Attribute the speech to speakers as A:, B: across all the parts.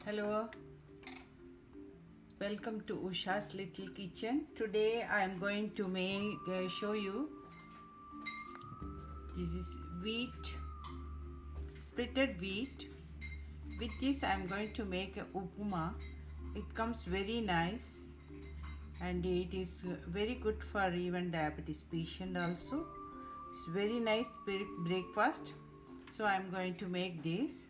A: Hello, welcome to Usha's Little Kitchen. Today I am going to show you this is wheat, splitted wheat. With this I am going to make a upma. It comes very nice and it is very good for even diabetes patient also. It's very nice breakfast. So I am going to make this.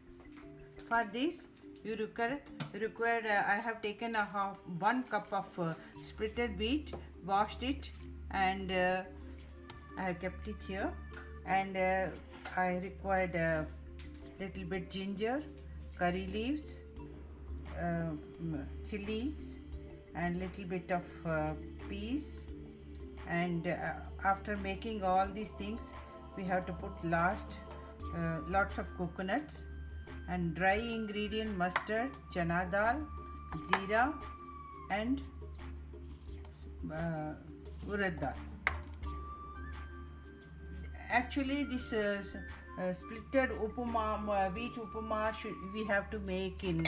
A: For this you require I have taken a 1 cup of splitted wheat, washed it, and I have kept it here. And I required a little bit ginger, curry leaves, chilies, and little bit of peas. And after making all these things, we have to put lots of coconuts and dry ingredient mustard, chana dal, jeera, and urad dal. Actually, this splitted upma, wheat upma, we have to make in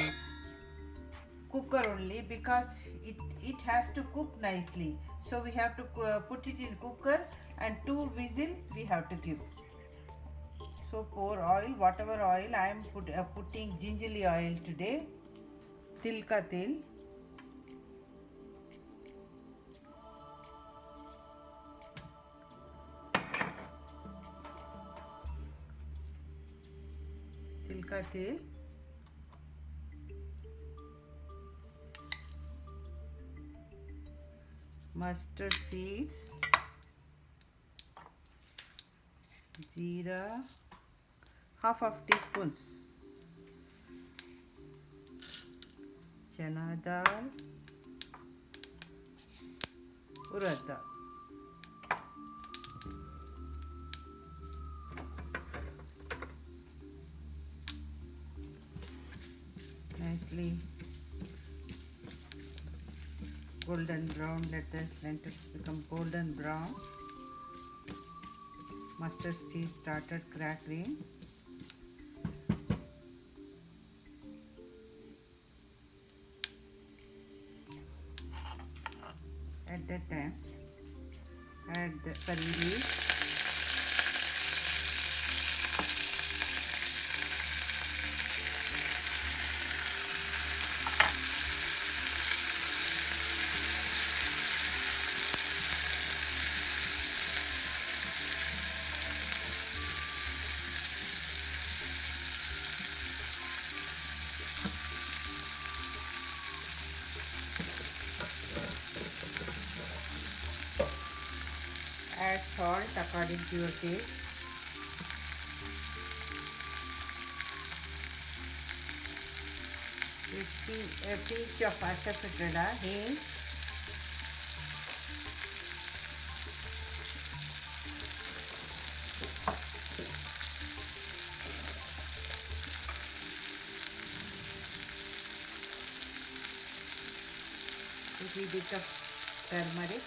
A: cooker only because it has to cook nicely. So we have to put it in cooker and 2 whistles we have to give. So pour oil, whatever oil I am putting gingerly oil today, til ka til, mustard seeds, jeera, half of teaspoons, chana dal, urad dal. Nicely golden brown, let the lentils become golden brown. Mustard seed started crackling. At that time, add the curry leaves, add salt according to your taste. A pinch of asafoetida, hinge, little bit of turmeric,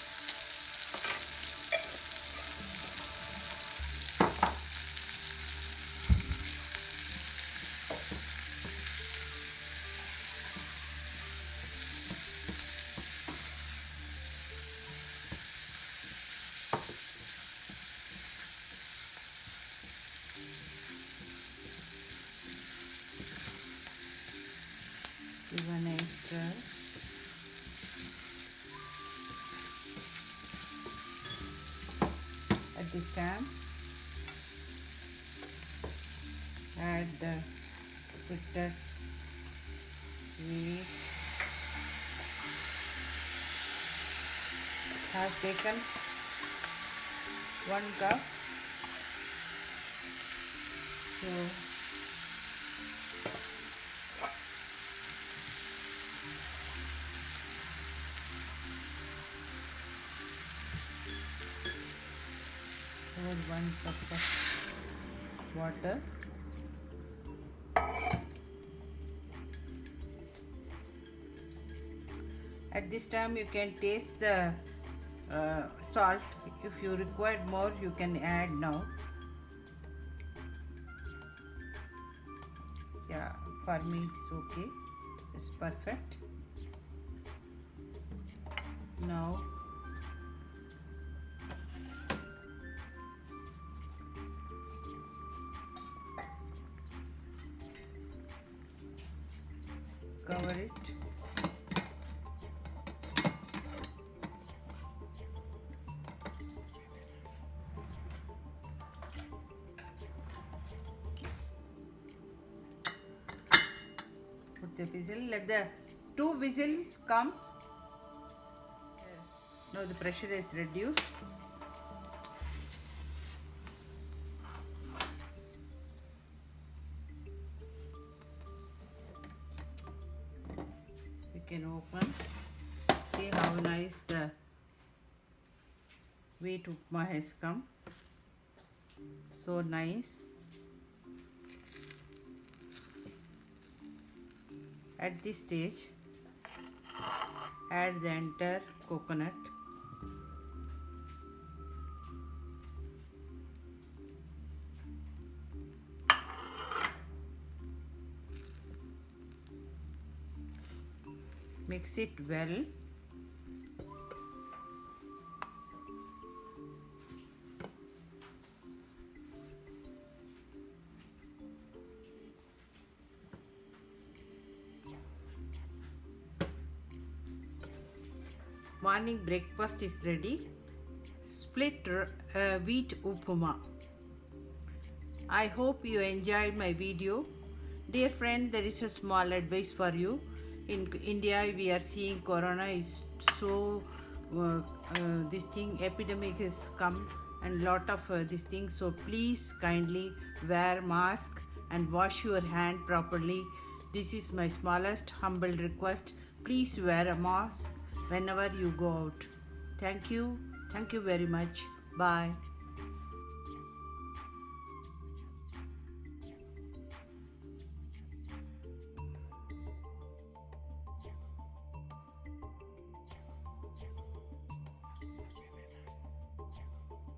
A: give a nice stir. At this time, add the splitted wheat. Have taken 1 cup. So pour 1 cup of water. At this time you can taste the salt. If you require more, you can add now. Yeah, for me it's okay. It's perfect. Now cover it. Put the whistle. Let the 2 whistle comes. Now the pressure is reduced. We can open. See how nice the wheat upma has come. So nice. At this stage, add the entire coconut. Mix it well. Morning breakfast is ready. Split wheat upma. I hope you enjoyed my video. Dear friend, there is a small advice for you. In India, we are seeing corona is so this thing epidemic has come and lot of this thing. So please kindly wear mask and wash your hand properly. This is my smallest humble request. Please wear a mask whenever you go out. Thank you. Thank you very much. Bye.